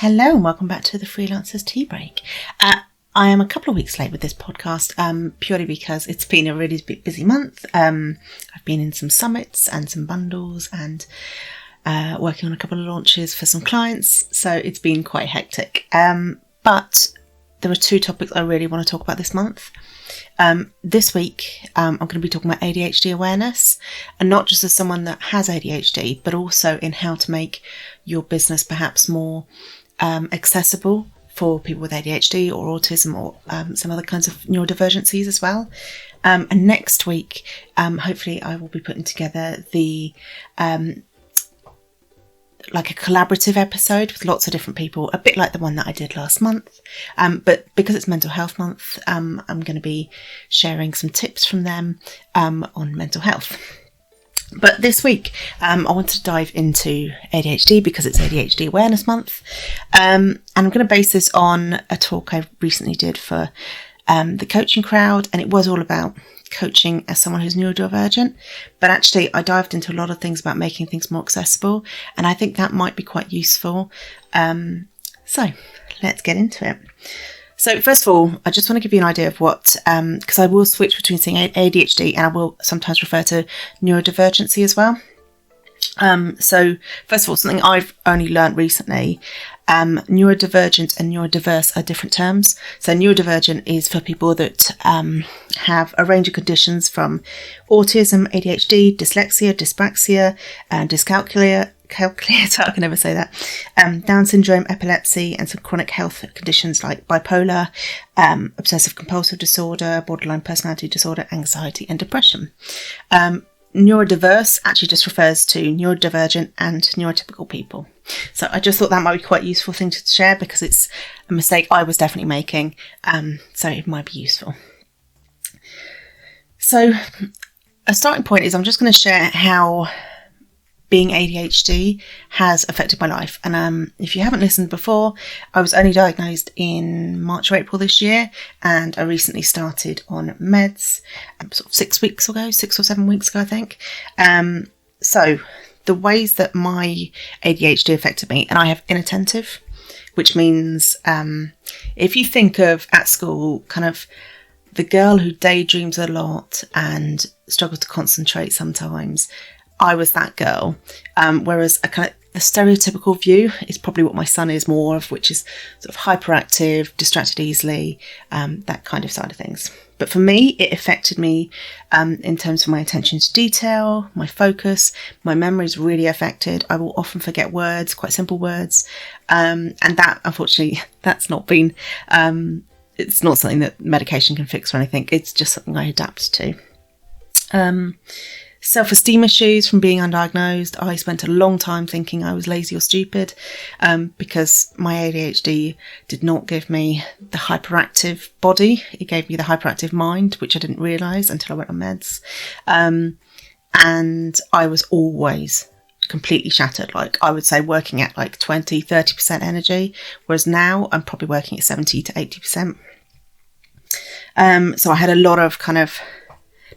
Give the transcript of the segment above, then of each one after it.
Hello and welcome back to the Freelancers Tea Break. I am a couple of weeks late with this podcast purely because it's been a really busy month. I've been in some summits and some bundles and working on a couple of launches for some clients, so it's been quite hectic. But there are two topics I really want to talk about this month. This week I'm going to be talking about ADHD awareness, and not just as someone that has ADHD, but also in how to make your business perhaps more accessible for people with ADHD or autism or some other kinds of neurodivergencies as well. And next week, hopefully I will be putting together the like a collaborative episode with lots of different people, a bit like the one that I did last month. But because it's Mental Health Month, I'm going to be sharing some tips from them on mental health. But this week, I want to dive into ADHD because it's ADHD Awareness Month. And I'm going to base this on a talk I recently did for the coaching crowd. And it was all about coaching as someone who's neurodivergent. But actually, I dived into a lot of things about making things more accessible. And I think that might be quite useful. So let's get into it. So first of all, I just want to give you an idea of what, because I will switch between saying ADHD and I will sometimes refer to neurodivergency as well. So first of all, something I've only learnt recently, neurodivergent and neurodiverse are different terms. So neurodivergent is for people that have a range of conditions from autism, ADHD, dyslexia, dyspraxia, dyscalculia, I can never say that, Down syndrome, epilepsy, and some chronic health conditions like bipolar, obsessive compulsive disorder, borderline personality disorder, anxiety, and depression. Neurodiverse actually just refers to neurodivergent and neurotypical people. So I just thought that might be quite a useful thing to share because it's a mistake I was definitely making, so it might be useful. So a starting point is I'm just going to share how being ADHD has affected my life. And if you haven't listened before, I was only diagnosed in March or April this year, and I recently started on meds sort of 6 or 7 weeks ago, I think. So the ways that my ADHD affected me, and I have inattentive, which means if you think of at school kind of the girl who daydreams a lot and struggles to concentrate sometimes, I was that girl, whereas a kind of the stereotypical view is probably what my son is more of, which is sort of hyperactive, distracted easily, that kind of side of things. But for me, it affected me in terms of my attention to detail, my focus, my memory is really affected. I will often forget words, quite simple words, and that, unfortunately, that's not been, it's not something that medication can fix or anything. It's just something I adapt to. Self-esteem issues from being undiagnosed. I spent a long time thinking I was lazy or stupid because my ADHD did not give me the hyperactive body. It gave me the hyperactive mind, which I didn't realise until I went on meds. And I was always completely shattered. Like I would say working at like 20, 30% energy, whereas now I'm probably working at 70 to 80%. So I had a lot of kind of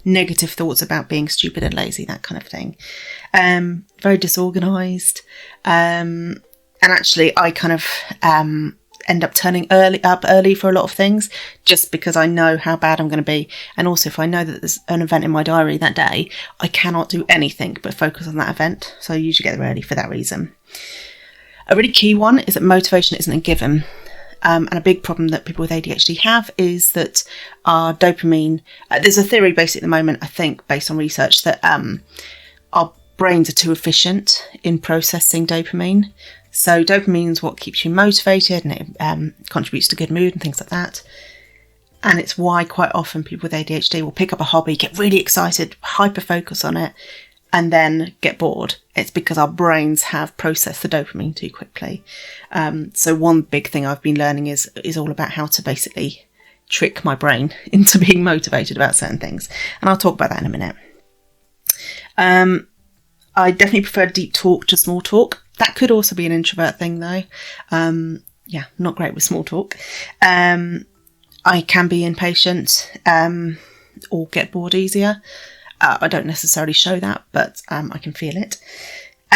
negative thoughts about being stupid and lazy, that kind of thing. Very disorganised. And actually I kind of end up turning early for a lot of things just because I know how bad I'm going to be. And also if I know that there's an event in my diary that day, I cannot do anything but focus on that event. So I usually get there early for that reason. A really key one is that motivation isn't a given. And a big problem that people with ADHD have is that our dopamine, there's a theory basically at the moment, I think, based on research, that our brains are too efficient in processing dopamine. So dopamine is what keeps you motivated and it contributes to good mood and things like that. And it's why quite often people with ADHD will pick up a hobby, get really excited, hyper-focus on it, and then get bored. It's because our brains have processed the dopamine too quickly. So one big thing I've been learning is all about how to basically trick my brain into being motivated about certain things. And I'll talk about that in a minute. I definitely prefer deep talk to small talk. That could also be an introvert thing though. Yeah, not great with small talk. I can be impatient or get bored easier. I don't necessarily show that, but I can feel it.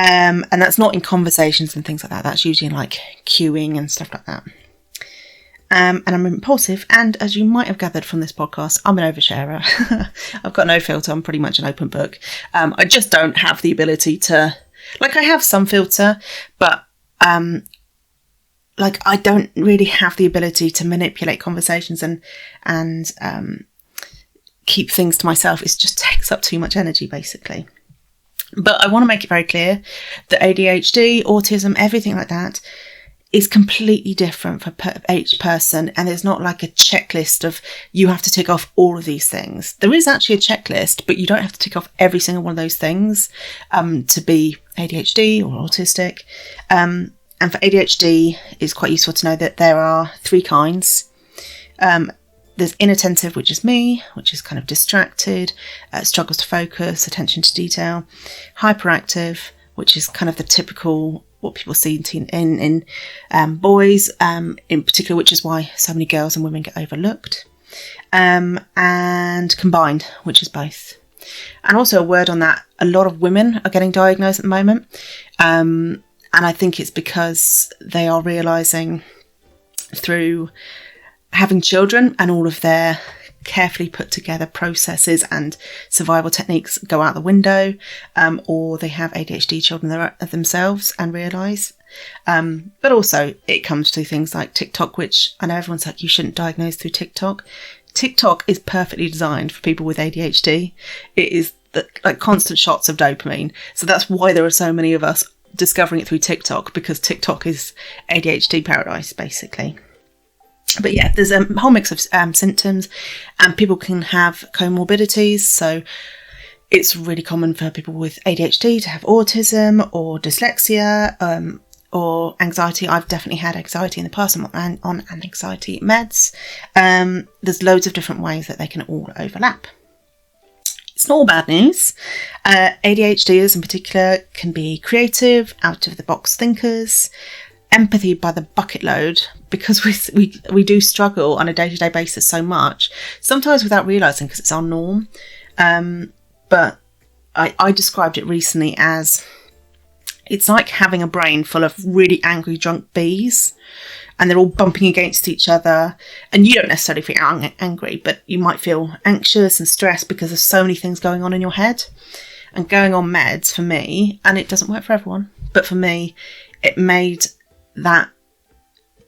And that's not in conversations and things like that. That's usually in like queuing and stuff like that. And I'm impulsive, and as you might have gathered from this podcast, I'm an oversharer. I've got no filter. I'm pretty much an open book. I just don't have the ability to, like, I have some filter, but like, I don't really have the ability to manipulate conversations and keep things to myself. It just takes up too much energy, basically. But I want to make it very clear that ADHD, autism, everything like that is completely different for each person, and there's not like a checklist of you have to tick off all of these things. There is actually a checklist, but you don't have to tick off every single one of those things to be ADHD or autistic. And for ADHD, it's quite useful to know that there are 3 kinds. There's inattentive, which is me, which is kind of distracted, struggles to focus, attention to detail. Hyperactive, which is kind of the typical what people see in boys, in particular, which is why so many girls and women get overlooked. And combined, which is both. And also a word on that, a lot of women are getting diagnosed at the moment. And I think it's because they are realising through having children and all of their carefully put together processes and survival techniques go out the window, or they have ADHD children themselves and realise. But also it comes to things like TickTock, which I know everyone's like, you shouldn't diagnose through TickTock. TickTock is perfectly designed for people with ADHD. It is like constant shots of dopamine. So that's why there are so many of us discovering it through TickTock, because TickTock is ADHD paradise, basically. But yeah, there's a whole mix of symptoms, and people can have comorbidities. So it's really common for people with ADHD to have autism or dyslexia or anxiety. I've definitely had anxiety in the past. I'm on anxiety meds. There's loads of different ways that they can all overlap. It's not all bad news. ADHDers in particular can be creative, out-of-the-box thinkers, empathy by the bucket load, because we do struggle on a day-to-day basis so much, sometimes without realising because it's our norm. But I described it recently as it's like having a brain full of really angry drunk bees, and they're all bumping against each other, and you don't necessarily feel angry, but you might feel anxious and stressed because there's so many things going on in your head. And going on meds, for me, and it doesn't work for everyone, but for me, it made that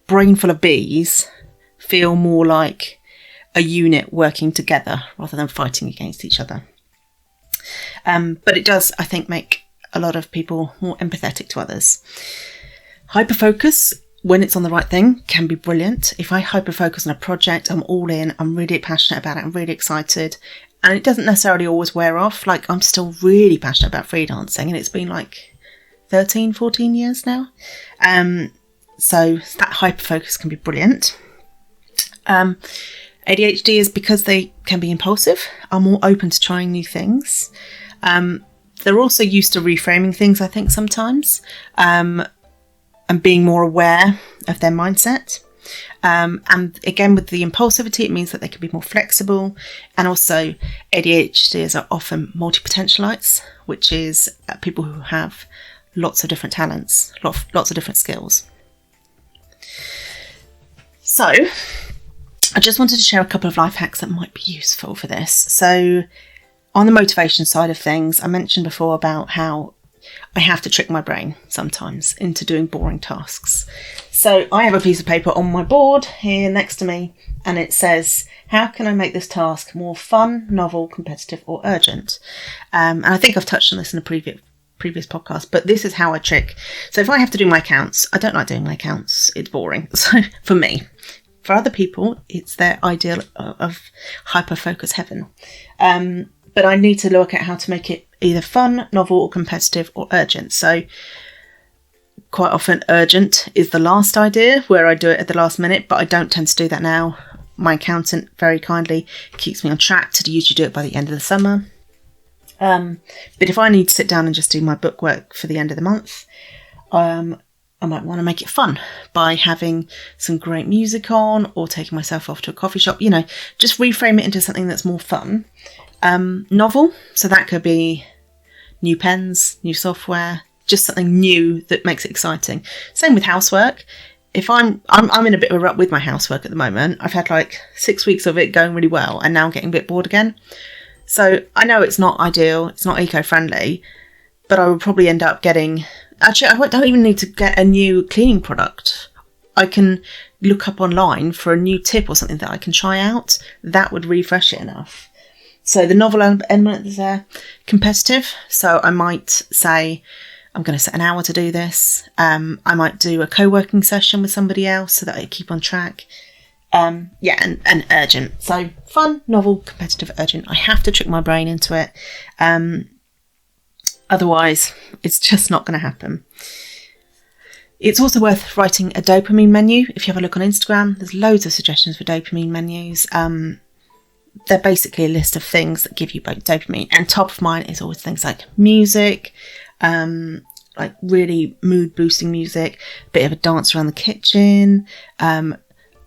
brain full of bees feel more like a unit working together rather than fighting against each other. But it does, I think, make a lot of people more empathetic to others. Hyperfocus, when it's on the right thing, can be brilliant. If I hyperfocus on a project, I'm all in, I'm really passionate about it, I'm really excited, and it doesn't necessarily always wear off. Like, I'm still really passionate about freelancing, and it's been like 13, 14 years now. So that hyperfocus can be brilliant. ADHD is because they can be impulsive, are more open to trying new things. They're also used to reframing things, I think, sometimes, and being more aware of their mindset. And again, with the impulsivity, it means that they can be more flexible. And also ADHDers are often multi-potentialites, which is people who have lots of different talents, lots of different skills. So I just wanted to share a couple of life hacks that might be useful for this. So on the motivation side of things, I mentioned before about how I have to trick my brain sometimes into doing boring tasks. So I have a piece of paper on my board here next to me, and it says, how can I make this task more fun, novel, competitive, or urgent? And I think I've touched on this in a previous podcast, but this is how I trick. So if I have to do my accounts, I don't like doing my accounts. It's boring. So for me, for other people, it's their ideal of hyper-focus heaven. But I need to look at how to make it either fun, novel, or competitive, or urgent. So quite often urgent is the last idea, where I do it at the last minute, but I don't tend to do that now. My accountant very kindly keeps me on track to usually do it by the end of the summer. But if I need to sit down and just do my bookwork for the end of the month, I might want to make it fun by having some great music on, or taking myself off to a coffee shop, just reframe it into something that's more fun. Novel, so that could be new pens, new software, just something new that makes it exciting. Same with housework. If I'm in a bit of a rut with my housework at the moment. I've had like 6 weeks of it going really well, and now I'm getting a bit bored again. So I know it's not ideal, it's not eco-friendly, but I would probably end up getting... Actually, I don't even need to get a new cleaning product. I can look up online for a new tip or something that I can try out. That would refresh it enough. So the novel element is there. Competitive. So I might say, I'm going to set an hour to do this. I might do a co-working session with somebody else so that I keep on track. And urgent. So fun, novel, competitive, urgent. I have to trick my brain into it. Otherwise, it's just not going to happen. It's also worth writing a dopamine menu. If you have a look on Instagram, there's loads of suggestions for dopamine menus. They're basically a list of things that give you dopamine. And top of mind is always things like music, like really mood boosting music, a bit of a dance around the kitchen,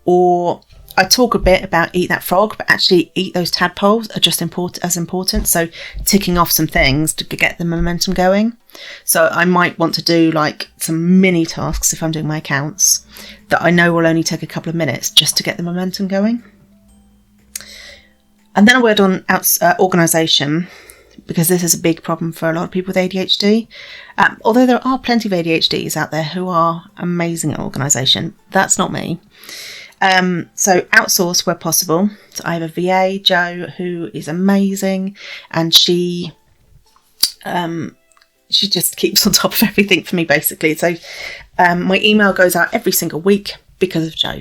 or I talk a bit about eat that frog, but actually eat those tadpoles are just as important. So ticking off some things to get the momentum going. So I might want to do like some mini tasks if I'm doing my accounts that I know will only take a couple of minutes just to get the momentum going. And then a word on organisation, because this is a big problem for a lot of people with ADHD. Although there are plenty of ADHDs out there who are amazing at organisation, that's not me. So outsource where possible. So I have a VA, Jo, who is amazing, and she just keeps on top of everything for me, basically. So my email goes out every single week because of Jo.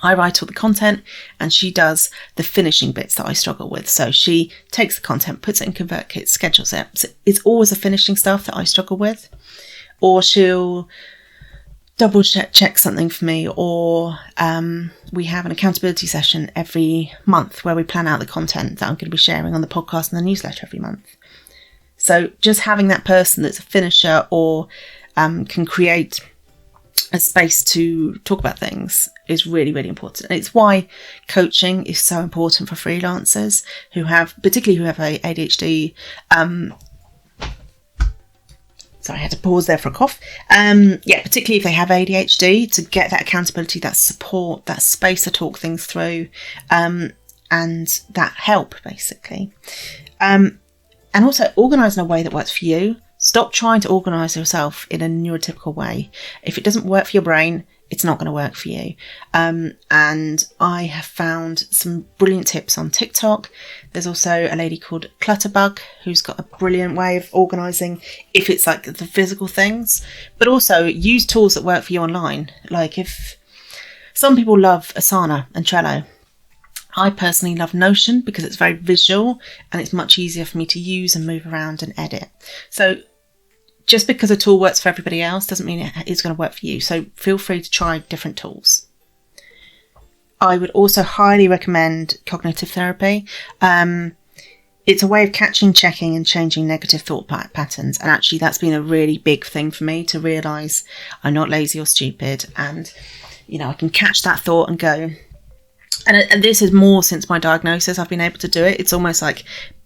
I write all the content and she does the finishing bits that I struggle with. So she takes the content, puts it in ConvertKit, schedules it. So it's always the finishing stuff that I struggle with. Or she'll double check something for me, or we have an accountability session every month where we plan out the content that I'm going to be sharing on the podcast and the newsletter every month. So just having that person that's a finisher or can create a space to talk about things is really, really important. And it's why coaching is so important for freelancers particularly who have ADHD. Sorry, I had to pause there for a cough. Particularly if they have ADHD, to get that accountability, that support, that space to talk things through, and that help, basically. And also organise in a way that works for you. Stop trying to organise yourself in a neurotypical way. If it doesn't work for your brain, it's not going to work for you. And I have found some brilliant tips on TickTock. There's also a lady called Clutterbug who's got a brilliant way of organising if it's like the physical things, but also use tools that work for you online. Like if some people love Asana and Trello. I personally love Notion because it's very visual and it's much easier for me to use and move around and edit. So just because a tool works for everybody else doesn't mean it's going to work for you. So feel free to try different tools. I would also highly recommend cognitive therapy. It's a way of catching, checking and changing negative thought patterns. And actually that's been a really big thing for me to realise I'm not lazy or stupid. And, I can catch that thought and go. And this is more since my diagnosis I've been able to do it. It's almost like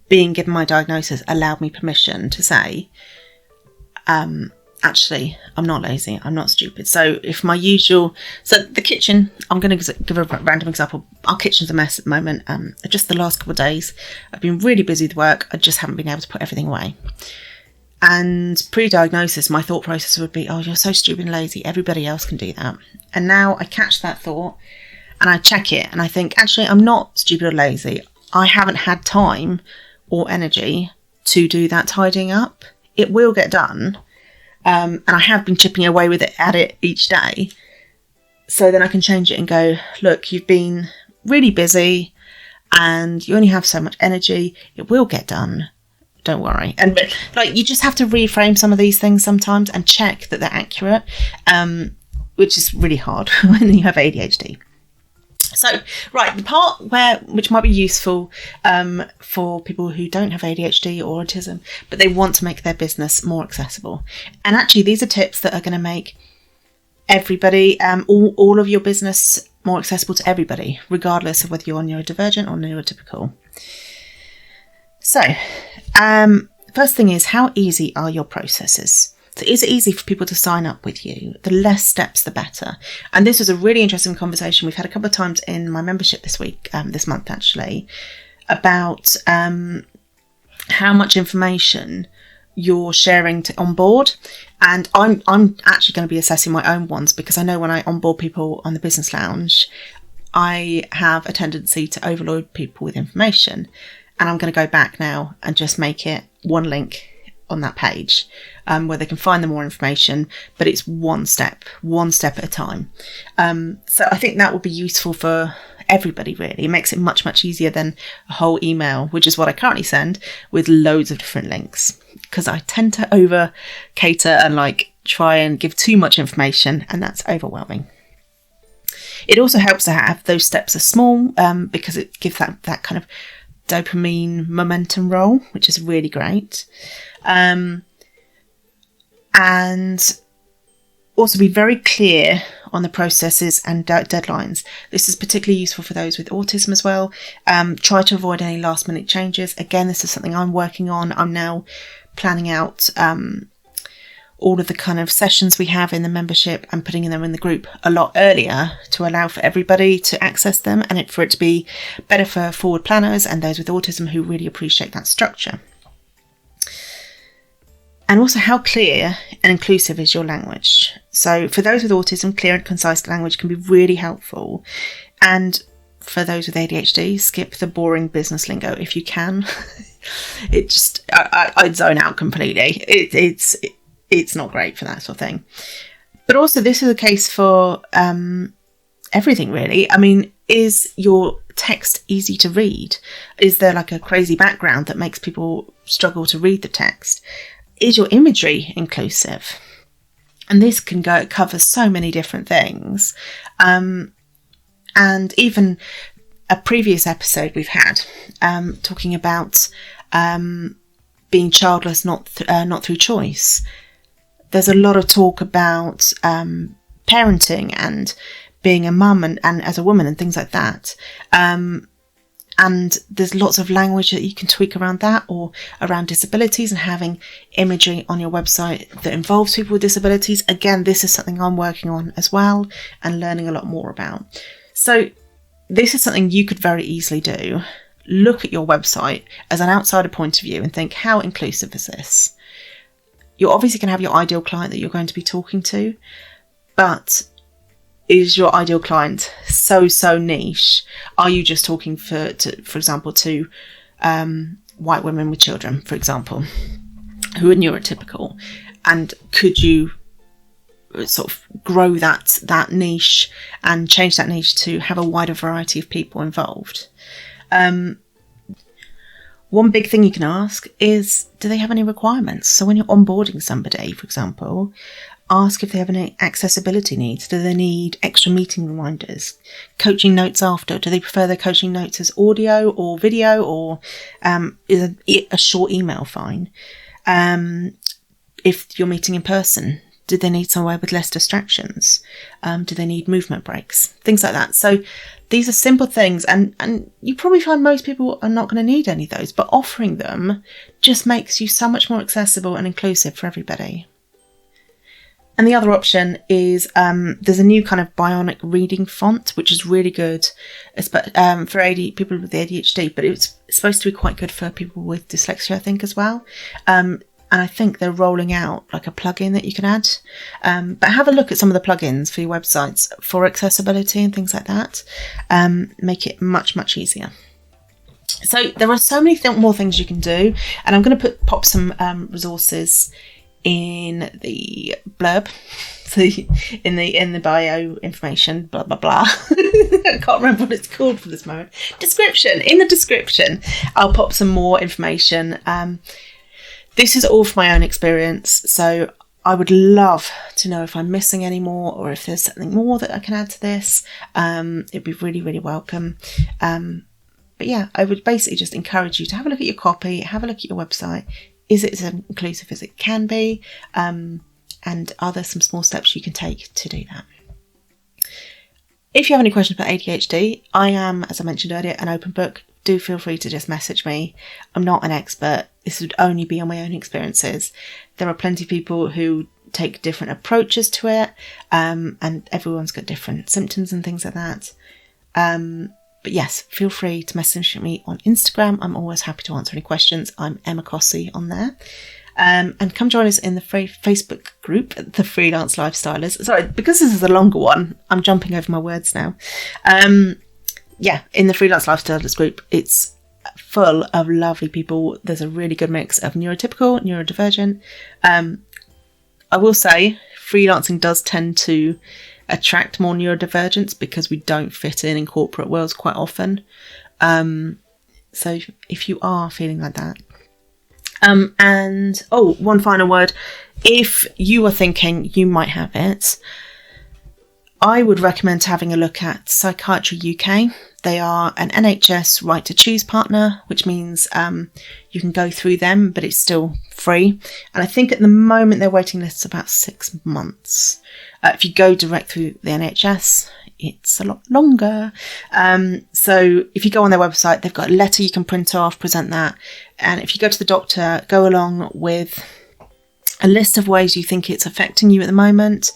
being given my diagnosis allowed me permission to say, actually, I'm not lazy, I'm not stupid. So if so the kitchen, I'm going to give a random example. Our kitchen's a mess at the moment. Just the last couple of days, I've been really busy with work. I just haven't been able to put everything away. And pre-diagnosis, my thought process would be, oh, you're so stupid and lazy. Everybody else can do that. And now I catch that thought and I check it and I think, actually, I'm not stupid or lazy. I haven't had time or energy to do that tidying up. It will get done. And I have been chipping away at it each day. So then I can change it and go, look, you've been really busy and you only have so much energy. It will get done. Don't worry. And you just have to reframe some of these things sometimes and check that they're accurate, which is really hard when you have ADHD. So, right, the part which might be useful for people who don't have ADHD or autism, but they want to make their business more accessible. And actually, these are tips that are going to make everybody, all of your business more accessible to everybody, regardless of whether you're neurodivergent or neurotypical. So, first thing is, how easy are your processes? So is it easy for people to sign up with you? The less steps, the better. And this was a really interesting conversation we've had a couple of times in my membership this month actually, about how much information you're sharing to onboard. And I'm actually going to be assessing my own ones, because I know when I onboard people on the Business Lounge, I have a tendency to overload people with information. And I'm going to go back now and just make it one link on that page where they can find the more information, but it's one step at a time. So I think that would be useful for everybody, really. It makes it much, much easier than a whole email, which is what I currently send, with loads of different links, because I tend to over cater and try and give too much information, and that's overwhelming. It also helps to have those steps are small, because it gives that kind of dopamine momentum roll, which is really great. And also be very clear on the processes and deadlines. This is particularly useful for those with autism as well. Try to avoid any last minute changes. Again, this is something I'm working on. I'm now planning out all of the kind of sessions we have in the membership and putting them in the group a lot earlier to allow for everybody to access them, and for it to be better for forward planners and those with autism who really appreciate that structure. And also, how clear and inclusive is your language? So for those with autism, clear and concise language can be really helpful. And for those with ADHD, skip the boring business lingo if you can. I'd zone out completely. It's not great for that sort of thing. But also, this is a case for everything, really. I mean, is your text easy to read? Is there a crazy background that makes people struggle to read the text? Is your imagery inclusive? And this can cover so many different things. And even a previous episode we've had talking about being childless not through choice. There's a lot of talk about parenting and being a mum and as a woman and things like that. And there's lots of language that you can tweak around that, or around disabilities, and having imagery on your website that involves people with disabilities. Again, this is something I'm working on as well and learning a lot more about. So this is something you could very easily do. Look at your website as an outsider point of view and think, how inclusive is this? You're obviously going to have your ideal client that you're going to be talking to, but is your ideal client so niche? Are you just talking for example, to white women with children, for example, who are neurotypical? And could you sort of grow that niche and change that niche to have a wider variety of people involved? One big thing you can ask is, do they have any requirements? So when you're onboarding somebody, for example, ask if they have any accessibility needs. Do they need extra meeting reminders? Coaching notes after? Do they prefer their coaching notes as audio or video, or is a short email fine? If you're meeting in person, do they need somewhere with less distractions? Do they need movement breaks? Things like that. So these are simple things, and you probably find most people are not going to need any of those, but offering them just makes you so much more accessible and inclusive for everybody. And the other option is there's a new kind of bionic reading font, which is really good for people with ADHD, but it's supposed to be quite good for people with dyslexia, I think, as well. And I think they're rolling out a plugin that you can add. But have a look at some of the plugins for your websites for accessibility and things like that. Make it much, much easier. So there are so many more things you can do, and I'm going to pop some resources in the blurb, in the bio information, blah blah blah. I can't remember what it's called for this moment. In the description, I'll pop some more information. This is all from my own experience, so I would love to know if I'm missing any more, or if there's something more that I can add to this. It'd be really, really welcome. But yeah, I would basically just encourage you to have a look at your copy, have a look at your website. Is it as inclusive as it can be? And are there some small steps you can take to do that? If you have any questions about ADHD, I am, as I mentioned earlier, an open book. do feel free to just message me. I'm not an expert. This would only be on my own experiences. There are plenty of people who take different approaches to it, and everyone's got different symptoms and things like that. But yes, feel free to message me on Instagram. I'm always happy to answer any questions. I'm Emma Cossey on there. And come join us in the Facebook group, the Freelance Lifestylers. Sorry, because this is a longer one, I'm jumping over my words now. In the Freelance Lifestylers group, it's full of lovely people. There's a really good mix of neurotypical, neurodivergent. I will say freelancing does tend to attract more neurodivergents because we don't fit in corporate worlds quite often. So if you are feeling like that. One final word. If you are thinking you might have it, I would recommend having a look at Psychiatry UK. They are an NHS right to choose partner, which means you can go through them, but it's still free. And I think at the moment their waiting list is about 6 months. If you go direct through the NHS, it's a lot longer. So if you go on their website, they've got a letter you can print off, present that. And if you go to the doctor, go along with a list of ways you think it's affecting you at the moment.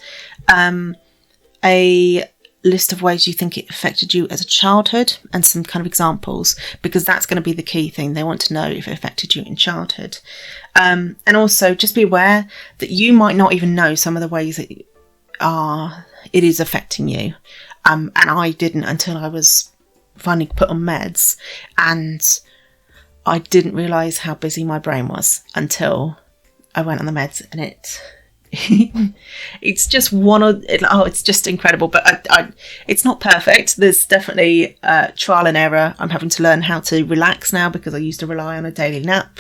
A list of ways you think it affected you as a childhood and some kind of examples, because that's going to be the key thing. They want to know if it affected you in childhood. And also just be aware that you might not even know some of the ways that it is affecting you. And I didn't until I was finally put on meds, and I didn't realise how busy my brain was until I went on the meds, and it's just it's just incredible. But it's not perfect. There's definitely trial and error. I'm having to learn how to relax now because I used to rely on a daily nap,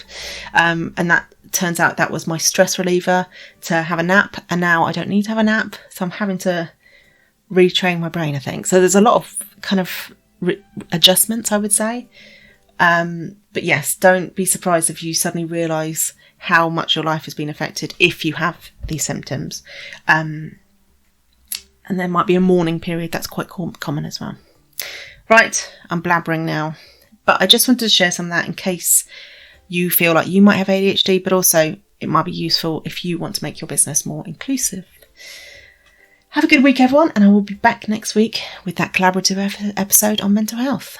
and that turns out that was my stress reliever, to have a nap, and now I don't need to have a nap, so I'm having to retrain my brain, I think. So there's a lot of kind of adjustments, I would say. But yes, don't be surprised if you suddenly realise how much your life has been affected if you have these symptoms. And there might be a mourning period. That's quite common as well. Right, I'm blabbering now. But I just wanted to share some of that in case you feel like you might have ADHD, but also it might be useful if you want to make your business more inclusive. Have a good week, everyone, and I will be back next week with that collaborative episode on mental health.